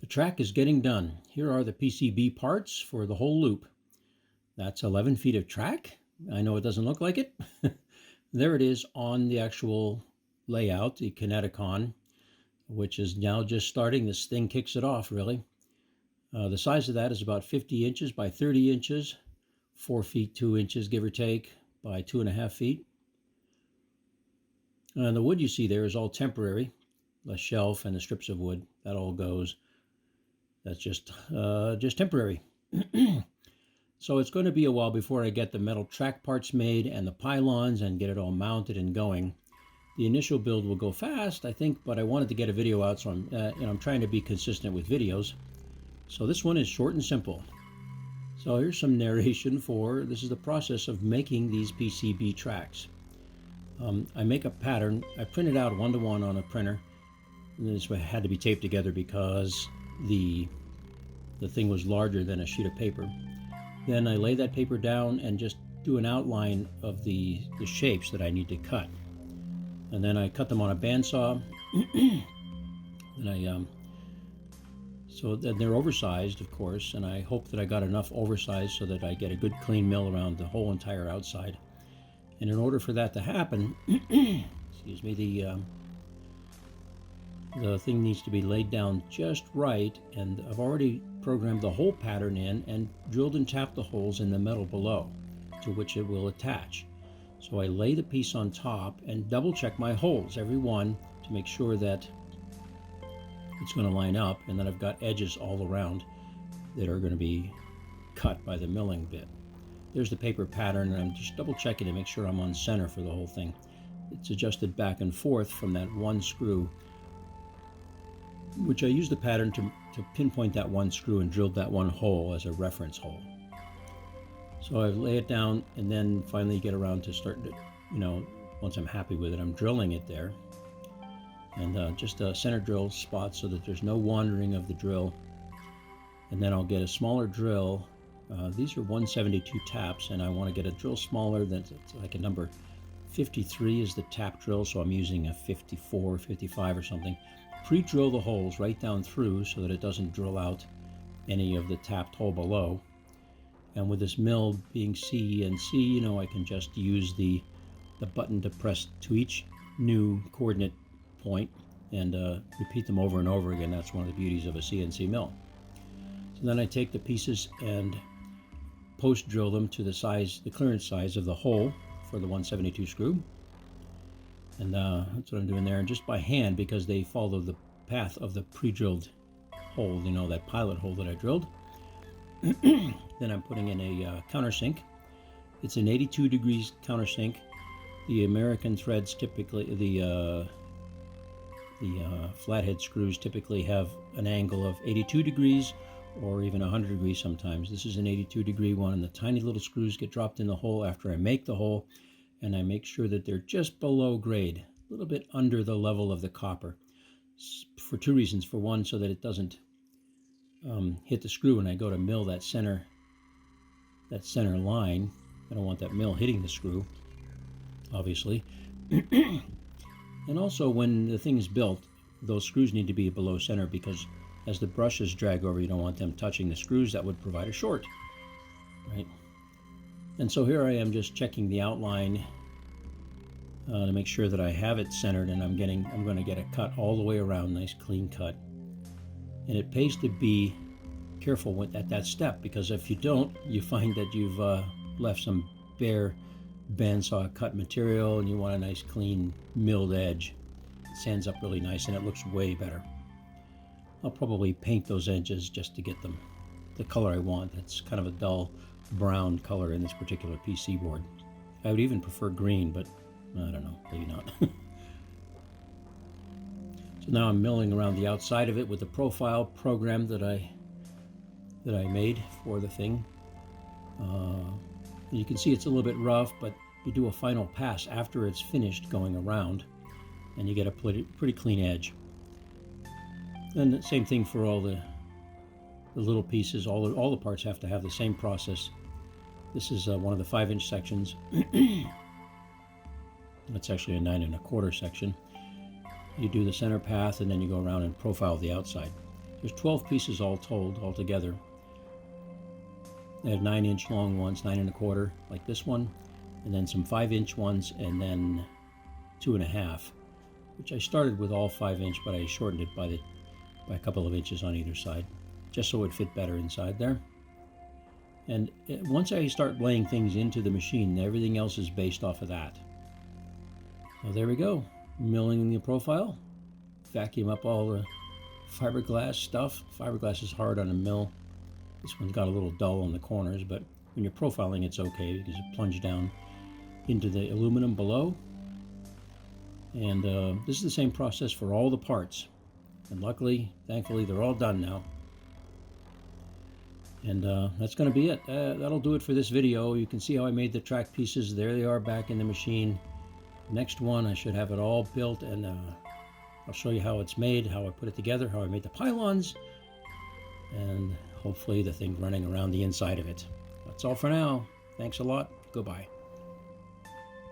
The track is getting done. Here are the PCB parts for the whole loop. That's 11 feet of track. I know it doesn't look like it. There it is on the actual layout, the Kineticon, which is now just starting. This thing kicks it off, really. The size of that is about 50 inches by 30 inches, 4 feet 2 inches, give or take, by 2.5 feet. And the wood you see there is all temporary. The shelf and the strips of wood, that all goes. That's just temporary. So it's going to be a while before I get the metal track parts made and the pylons and get it all mounted and going. The initial build will go fast, I think, but I wanted to get a video out, so I'm trying to be consistent with videos. So this one is short and simple. So here's some narration for, this is the process of making these PCB tracks. I make a pattern. I print it out 1-to-1 on a printer. And this had to be taped together because the thing was larger than a sheet of paper. Then I lay that paper down and just do an outline of the shapes that I need to cut. And then I cut them on a bandsaw. And so then they're oversized, of course, and I hope that I got enough oversized so that I get a good clean mill around the whole entire outside. And in order for that to happen, excuse me, the thing needs to be laid down just right, and I've already programmed the whole pattern in and drilled and tapped the holes in the metal below to which it will attach. So I lay the piece on top and double check my holes, every one, to make sure that it's going to line up, and then I've got edges all around that are going to be cut by the milling bit. There's the paper pattern, and I'm just double checking to make sure I'm on center for the whole thing. It's adjusted back and forth from that one screw, which I use the pattern to pinpoint that one screw and drilled that one hole as a reference hole. So I lay it down and then finally get around to start to, once I'm happy with it, I'm drilling it there. And just a center drill spot so that there's no wandering of the drill. And then I'll get a smaller drill. These are 172 taps, and I want to get a drill smaller than, like a number 53 is the tap drill, so I'm using a 54, 55 or something. Pre-drill the holes right down through so that it doesn't drill out any of the tapped hole below. And with this mill being CNC, I can just use the button to press to each new coordinate point and repeat them over and over again. That's one of the beauties of a CNC mill. So then I take the pieces and post-drill them to the clearance size of the hole for the 172 screw. And that's what I'm doing there, and just by hand, because they follow the path of the pre-drilled hole, that pilot hole that I drilled. Then I'm putting in a countersink. It's an 82 degrees countersink. The American threads typically, the flathead screws typically have an angle of 82 degrees or even 100 degrees sometimes. This is an 82 degree one, and the tiny little screws get dropped in the hole after I make the hole, and I make sure that they're just below grade, a little bit under the level of the copper, for two reasons. For one, so that it doesn't hit the screw when I go to mill that center line. I don't want that mill hitting the screw, obviously. And also, when the thing is built, those screws need to be below center, because as the brushes drag over, you don't want them touching the screws. That would provide a short, right? And so here I am just checking the outline to make sure that I have it centered, and I'm going to get a cut all the way around, nice clean cut. And it pays to be careful at that step, because if you don't, you find that you've left some bare bandsaw cut material, and you want a nice clean milled edge. It sands up really nice, and it looks way better. I'll probably paint those edges just to get them the color I want. It's kind of a dull brown color in this particular PC board. I would even prefer green, but I don't know, maybe not. So now I'm milling around the outside of it with the profile program that I made for the thing. You can see it's a little bit rough, but you do a final pass after it's finished going around, and you get a pretty clean edge. And the same thing for all the little pieces. All the parts have to have the same process. This is one of the 5-inch sections. That's actually a 9 1/4 section. You do the center path, and then you go around and profile the outside. There's 12 pieces all told, altogether. I have 9-inch long ones, 9 1/4, like this one, and then some 5-inch ones, and then 2.5, which I started with all 5-inch, but I shortened it by a couple of inches on either side, just so it fit better inside there. And once I start laying things into the machine, everything else is based off of that. So there we go, milling the profile, vacuum up all the fiberglass stuff. Fiberglass is hard on a mill. This one's got a little dull on the corners, but when you're profiling, it's okay because you plunge down into the aluminum below. And this is the same process for all the parts. And luckily, thankfully, they're all done now. And that's going to be it. That'll do it for this video. You can see how I made the track pieces. There they are back in the machine. Next one, I should have it all built, and I'll show you how it's made, how I put it together, how I made the pylons, and hopefully the thing running around the inside of it. That's all for now. Thanks a lot. Goodbye.